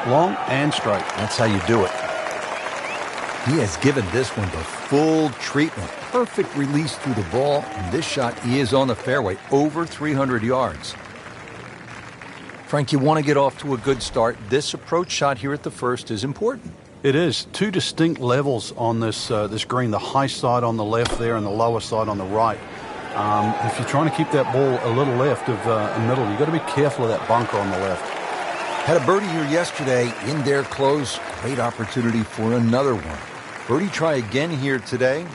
long and straight. That's how you do it. He has given this one the full treatment. Perfect release through the ball. And this shot is on the fairway, over 300 yards. Frank, you want to get off to a good start. This approach shot here at the first is important. It is. Two distinct levels on this green, the high side on the left there and the lower side on the right. If you're trying to keep that ball a little left of the middle, you've got to be careful of that bunker on the left. Had a birdie here yesterday in there close. Great opportunity for another one. Birdie try again here today.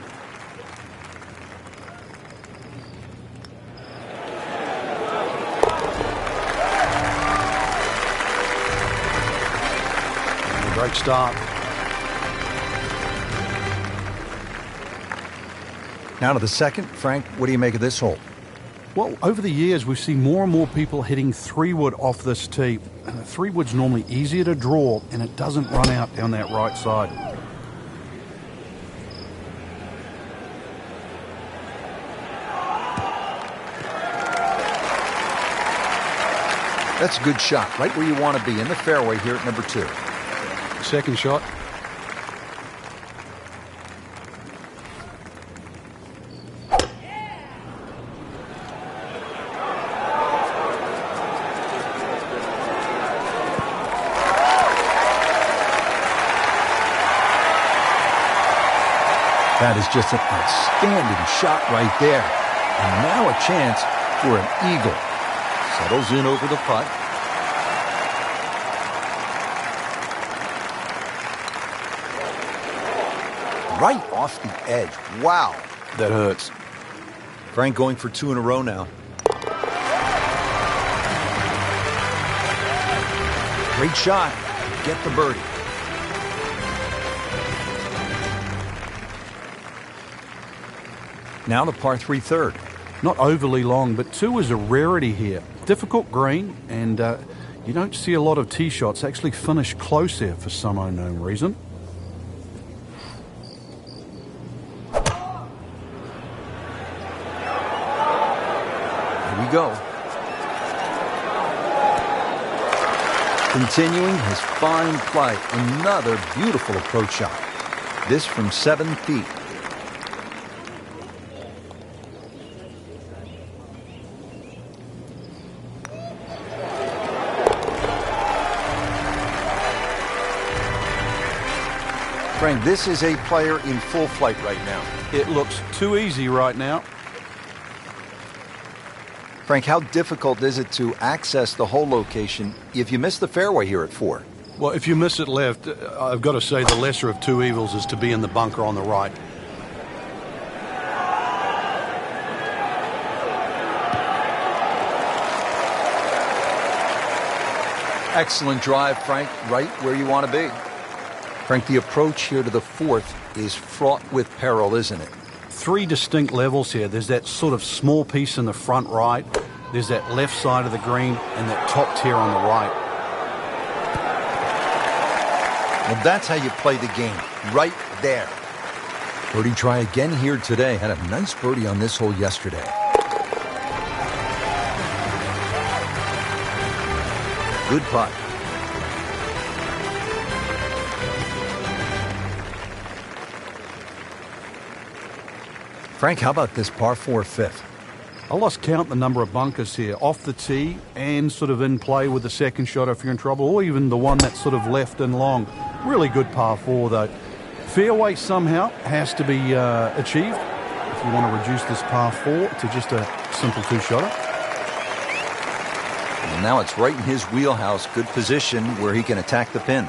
Great start. Now to the second. Frank, what do you make of this hole? Well, over the years, we've seen more and more people hitting 3-wood off this tee. And the 3-wood's normally easier to draw, and it doesn't run out down that right side. That's a good shot, right where you want to be, in the fairway here at number 2. Second shot. That is just an outstanding shot right there. And now a chance for an eagle. Settles in over the putt. Right off the edge. Wow. That hurts. Frank going for 2 in a row now. Great shot. Get the birdie. Now the par 3 third. Not overly long, but 2 is a rarity here. Difficult green, and you don't see a lot of tee shots actually finish close here for some unknown reason. Here we go. Continuing his fine play. Another beautiful approach shot. This from 7 feet. Frank, this is a player in full flight right now. It looks too easy right now. Frank, how difficult is it to access the hole location if you miss the fairway here at 4? Well, if you miss it left, I've got to say the lesser of 2 evils is to be in the bunker on the right. Excellent drive, Frank, right where you want to be. Frank, the approach here to the 4th is fraught with peril, isn't it? 3 distinct levels here. There's that sort of small piece in the front right. There's that left side of the green and that top tier on the right. Well, that's how you play the game, right there. Birdie try again here today. Had a nice birdie on this hole yesterday. Good putt. Frank, how about this par 4 fifth? I lost count the number of bunkers here, off the tee and sort of in play with the second shot if you're in trouble, or even the one that's sort of left and long. Really good par 4, though. Fairway somehow has to be achieved if you want to reduce this par 4 to just a simple 2-shotter. And now it's right in his wheelhouse. Good position where he can attack the pin.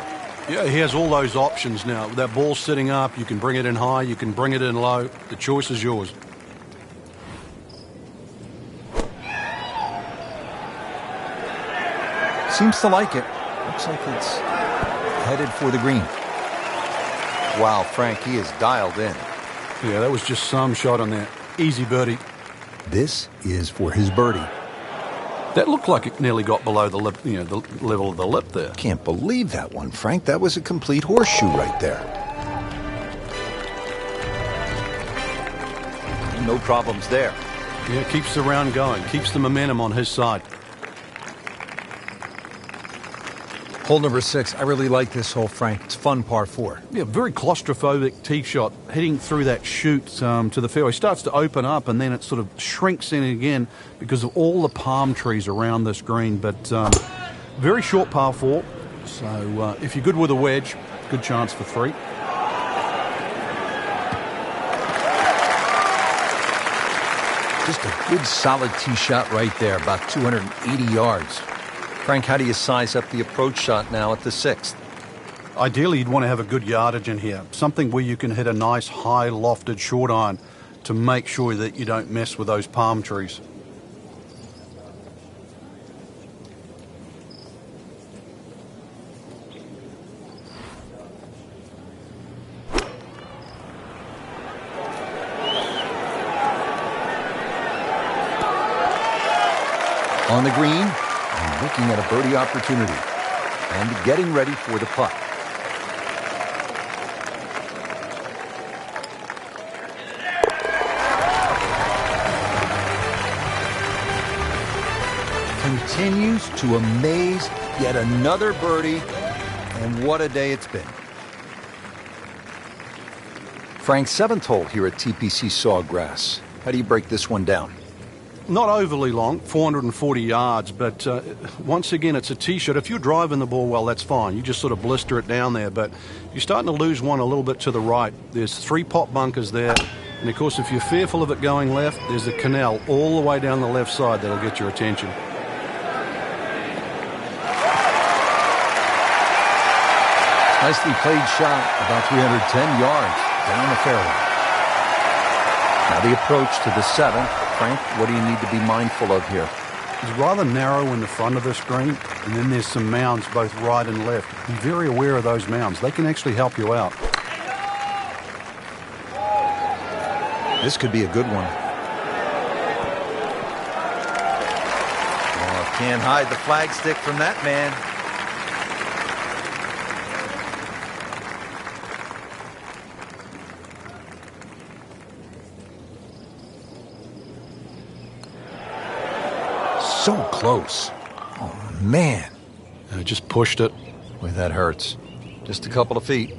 Yeah, he has all those options now. That ball's sitting up. You can bring it in high. You can bring it in low. The choice is yours. Seems to like it. Looks like it's headed for the green. Wow, Frank, he is dialed in. Yeah, that was just some shot on that. Easy birdie. This is for his birdie. That looked like it nearly got below the lip, the level of the lip there. Can't believe that one, Frank. That was a complete horseshoe right there. No problems there. Yeah, keeps the round going. Keeps the momentum on his side. Hole number 6, I really like this hole, Frank. It's fun par 4. Yeah, very claustrophobic tee shot, heading through that chute to the fairway. Starts to open up and then it sort of shrinks in again because of all the palm trees around this green. But very short par 4, so if you're good with a wedge, good chance for 3. Just a good solid tee shot right there, about 280 yards. Frank, how do you size up the approach shot now at the 6th? Ideally, you'd want to have a good yardage in here. Something where you can hit a nice, high, lofted short iron to make sure that you don't mess with those palm trees. On the green, and looking at a birdie opportunity, and getting ready for the putt. Continues to amaze, yet another birdie, and what a day it's been. Frank's 7th hole here at TPC Sawgrass. How do you break this one down? Not overly long, 440 yards, but once again, it's a tee shot. If you're driving the ball well, that's fine. You just sort of blister it down there, but you're starting to lose one a little bit to the right. There's 3 pot bunkers there, and of course, if you're fearful of it going left, there's a canal all the way down the left side that'll get your attention. Nicely played shot, about 310 yards down the fairway. Now the approach to the 7th. Frank, what do you need to be mindful of here? It's rather narrow in the front of the screen, and then there's some mounds both right and left. Be very aware of those mounds. They can actually help you out. This could be a good one. Oh, can't hide the flagstick from that man. So close. Oh, man. I just pushed it. Boy, that hurts. Just a couple of feet.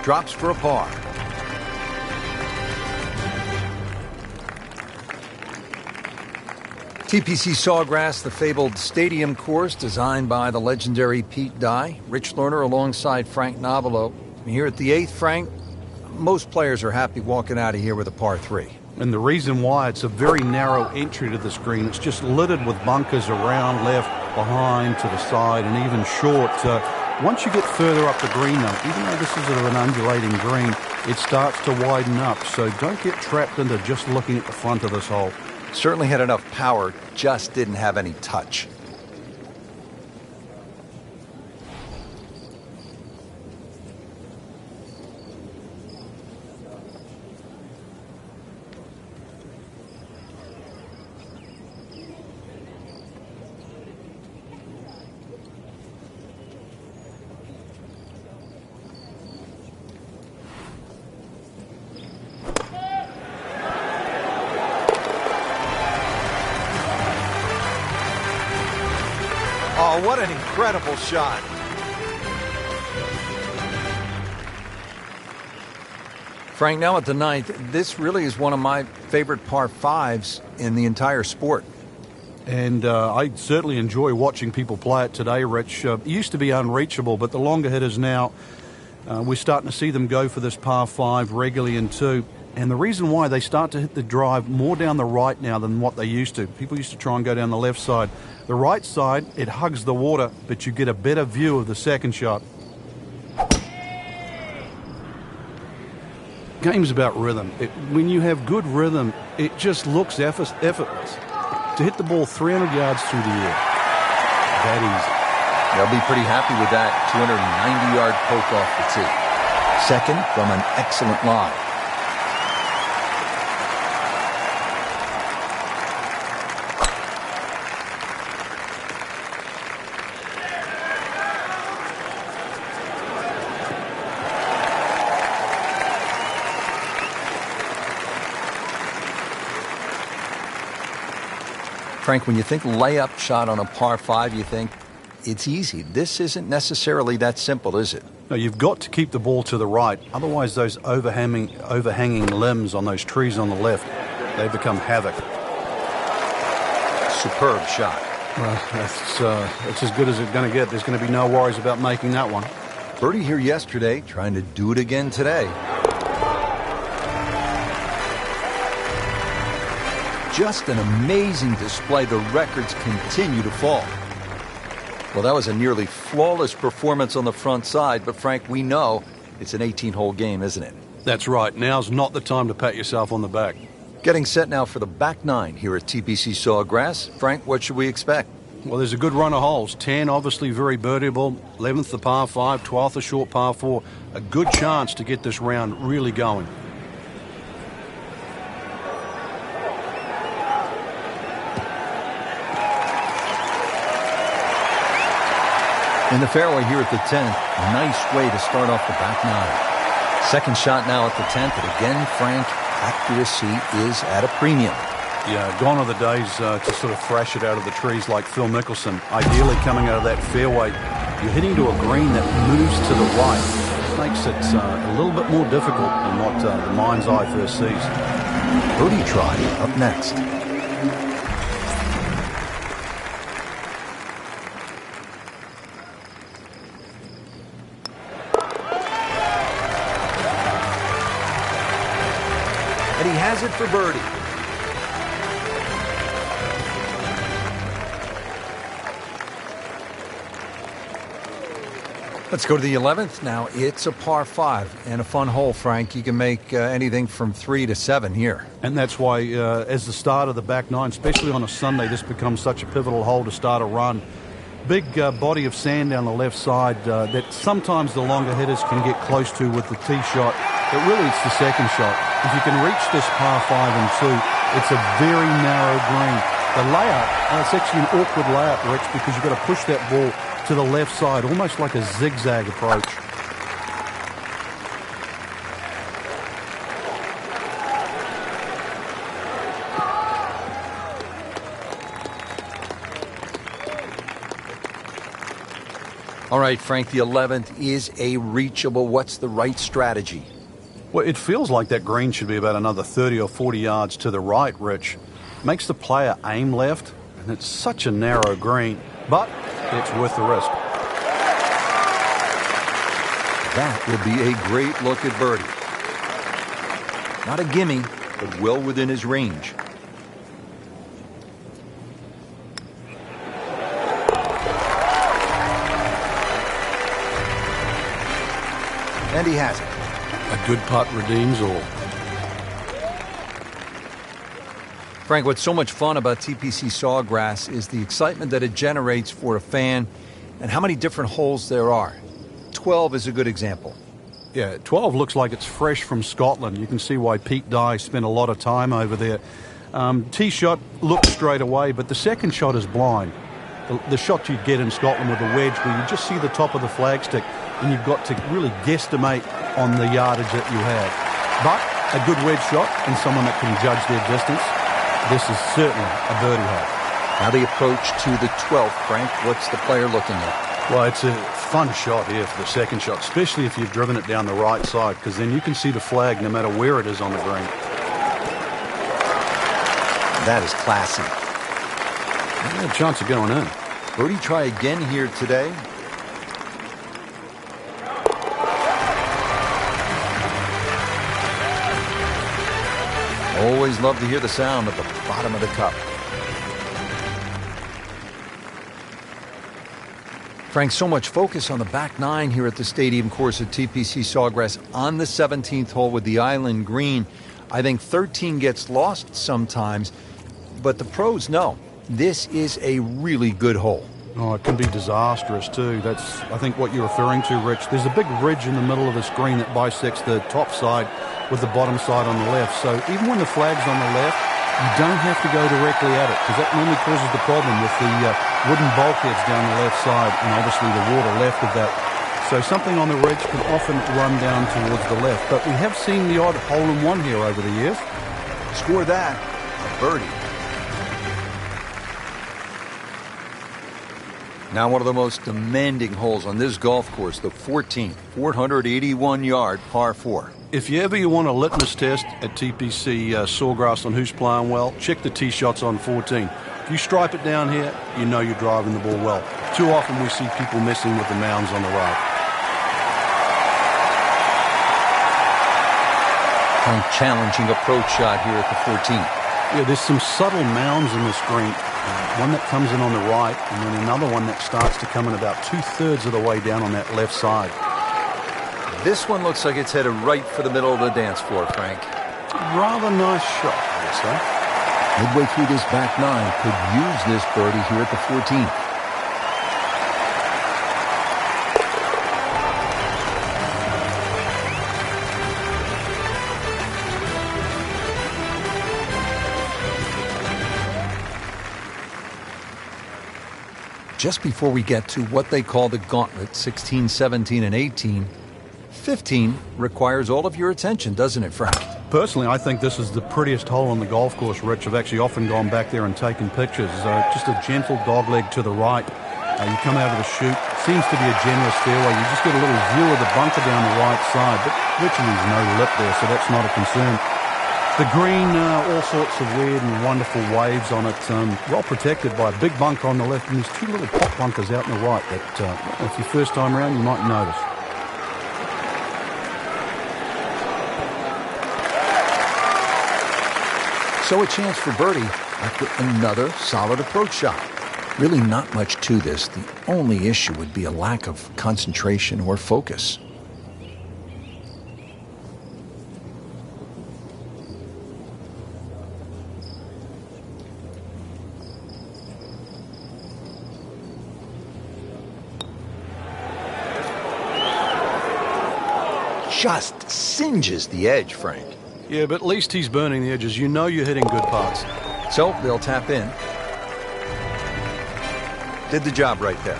Drops for a par. TPC Sawgrass, the fabled stadium course designed by the legendary Pete Dye. Rich Lerner alongside Frank Nobilo. Here at the 8th, Frank, most players are happy walking out of here with a par 3. And the reason why, it's a very narrow entry to this green. It's just littered with bunkers around, left, behind, to the side, and even short. Once you get further up the green, though, even though this is an undulating green, it starts to widen up. So don't get trapped into just looking at the front of this hole. Certainly had enough power, just didn't have any touch. Oh, what an incredible shot. Frank, now at the 9th, this really is one of my favorite par 5s in the entire sport. And I certainly enjoy watching people play it today, Rich. It used to be unreachable, but the longer hitters now, we're starting to see them go for this par 5 regularly in 2. And the reason why, they start to hit the drive more down the right now than what they used to. People used to try and go down the left side. The right side, it hugs the water, but you get a better view of the second shot. Game's about rhythm. When you have good rhythm, it just looks effortless. To hit the ball 300 yards through the air, that easy. They'll be pretty happy with that 290-yard poke off the tee. Second from an excellent lie. Frank, when you think layup shot on a par 5, you think it's easy. This isn't necessarily that simple, is it? No, you've got to keep the ball to the right. Otherwise, those overhanging limbs on those trees on the left, they become havoc. Superb shot. Well, it's as good as it's going to get. There's going to be no worries about making that one. Birdie here yesterday, trying to do it again today. Just an amazing display. The records continue to fall. Well, that was a nearly flawless performance on the front side, but Frank, we know it's an 18-hole game, isn't it? That's right. Now's not the time to pat yourself on the back. Getting set now for the back 9 here at TPC Sawgrass. Frank, what should we expect? Well, there's a good run of holes. 10, obviously very birdieable. 11th, the par 5. 12th, a short par 4. A good chance to get this round really going. In the fairway here at the 10th, nice way to start off the back 9. Second shot now at the 10th, and again, Frank, accuracy is at a premium. Yeah, gone are the days to sort of thrash it out of the trees like Phil Mickelson. Ideally, coming out of that fairway, you're hitting to a green that moves to the right. It makes it a little bit more difficult than what the mind's eye first sees. Birdie try up next. And he has it for birdie. Let's go to the 11th. Now it's a par 5 and a fun hole, Frank. You can make anything from 3 to 7 here. And that's why, as the start of the back 9, especially on a Sunday, this becomes such a pivotal hole to start a run. Big body of sand down the left side that sometimes the longer hitters can get close to with the tee shot. But really, it's the second shot. If you can reach this par 5 and 2, it's a very narrow green. The layup, it's actually an awkward layup, Rich, because you've got to push that ball to the left side, almost like a zigzag approach. All right, Frank, the 11th is a reachable. What's the right strategy? Well, it feels like that green should be about another 30 or 40 yards to the right, Rich. Makes the player aim left, and it's such a narrow green, but it's worth the risk. That will be a great look at birdie. Not a gimme, but well within his range. And he has it. A good putt redeems all. Frank, what's so much fun about TPC Sawgrass is the excitement that it generates for a fan and how many different holes there are. 12 is a good example. Yeah, 12 looks like it's fresh from Scotland. You can see why Pete Dye spent a lot of time over there. Tee shot looks straight away, but the second shot is blind. The shot you'd get in Scotland with a wedge where you just see the top of the flagstick and you've got to really guesstimate on the yardage that you have. But a good wedge shot and someone that can judge their distance, this is certainly a birdie hole. Now the approach to the 12th, Frank. What's the player looking at? Well, it's a fun shot here for the second shot, especially if you've driven it down the right side, because then you can see the flag no matter where it is on the green. That is classy. Yeah, a chance of going in. Birdie try again here today. Always love to hear the sound at the bottom of the cup. Frank, so much focus on the back 9 here at the stadium course at TPC Sawgrass on the 17th hole with the island green. I think 13 gets lost sometimes, but the pros know this is a really good hole. Oh, it can be disastrous too. That's, I think, what you're referring to, Rich. There's a big ridge in the middle of this green that bisects the top side with the bottom side on the left. So even when the flag's on the left, you don't have to go directly at it, because that normally causes the problem with the wooden bulkheads down the left side and obviously the water left of that. So something on the ridge can often run down towards the left. But we have seen the odd hole-in-one here over the years. Score that, a birdie. Now one of the most demanding holes on this golf course, the 14th, 481-yard par 4. If you ever want a litmus test at TPC Sawgrass on who's playing well, check the tee shots on 14. If you stripe it down here, you know you're driving the ball well. Too often we see people messing with the mounds on the right. Challenging approach shot here at the 14th. Yeah, there's some subtle mounds in this green. One that comes in on the right, and then another one that starts to come in about 2/3 of the way down on that left side. This one looks like it's headed right for the middle of the dance floor, Frank. Rather nice shot, I guess, huh? Midway through this back nine, could use this birdie here at the 14th. Just before we get to what they call the gauntlet, 16, 17, and 18, 15 requires all of your attention, doesn't it, Frank? Personally, I think this is the prettiest hole on the golf course, Rich. I've actually often gone back there and taken pictures. Just a gentle dogleg to the right. You come out of the chute. Seems to be a generous fairway. You just get a little view of the bunker down the right side, but virtually there's no lip there, so that's not a concern. The green, all sorts of weird and wonderful waves on it, well protected by a big bunker on the left, and there's two little pop bunkers out on the right that, if your first time around, you might notice. So a chance for birdie after another solid approach shot. Really not much to this. The only issue would be a lack of concentration or focus. Just singes the edge, Frank. Yeah, but at least he's burning the edges. You know you're hitting good putts. So they'll tap in. Did the job right there.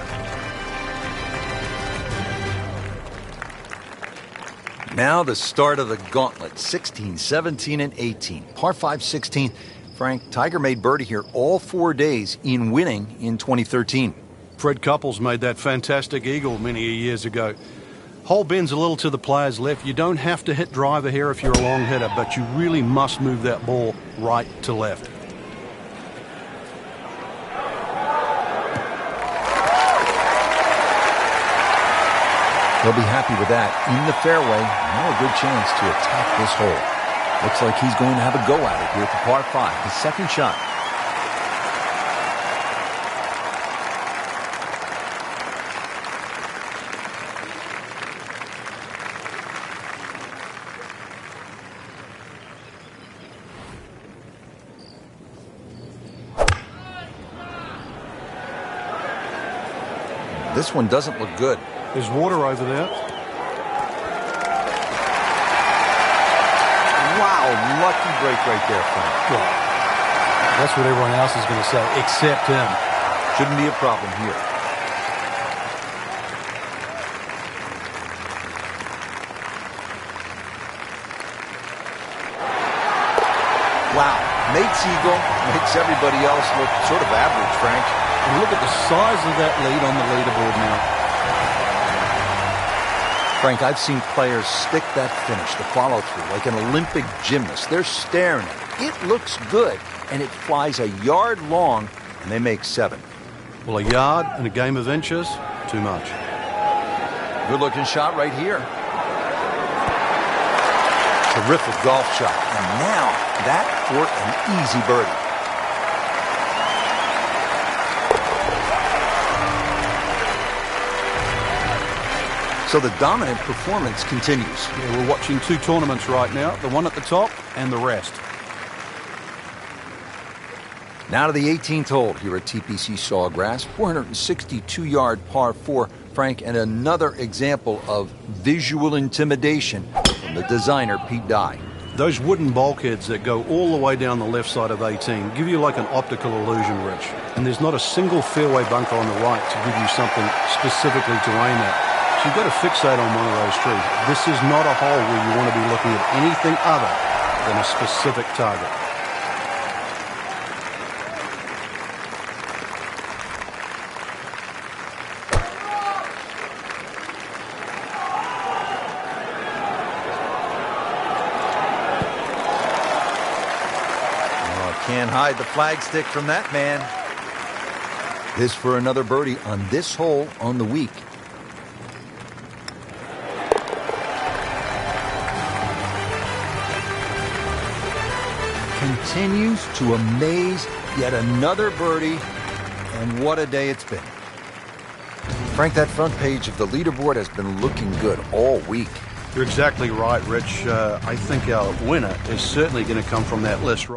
Now the start of the gauntlet, 16, 17, and 18. Par 5, 16. Frank, Tiger made birdie here all 4 days in winning in 2013. Fred Couples made that fantastic eagle many years ago. Hole bends a little to the player's left. You don't have to hit driver here if you're a long hitter, but you really must move that ball right to left. He'll be happy with that. In the fairway, now a good chance to attack this hole. Looks like he's going to have a go at it here at the par 5, his second shot. This one doesn't look good. There's water over there. Wow, lucky break right there, Frank. Well, that's what everyone else is going to say, except him. Shouldn't be a problem here. Wow, Nate's eagle makes everybody else look sort of average, Frank. And look at the size of that lead on the leaderboard now. Frank, I've seen players stick that finish, the follow-through, like an Olympic gymnast. They're staring at it. It looks good, and it flies a yard long, and they make 7. Well, a yard and a game of inches, too much. Good-looking shot right here. Terrific golf shot. And now, that for an easy birdie. So the dominant performance continues. Yeah, we're watching 2 tournaments right now, the one at the top and the rest. Now to the 18th hole here at TPC Sawgrass, 462-yard par 4, Frank, and another example of visual intimidation from the designer, Pete Dye. Those wooden bulkheads that go all the way down the left side of 18 give you like an optical illusion, Rich. And there's not a single fairway bunker on the right to give you something specifically to aim at. So you've got to fixate on one of those trees. This is not a hole where you want to be looking at anything other than a specific target. Can't hide the flag stick from that man. This for another birdie on this hole on the week. Continues to amaze. Yet another birdie. And what a day it's been. Frank, that front page of the leaderboard has been looking good all week. You're exactly right, Rich. I think our winner is certainly going to come from that list.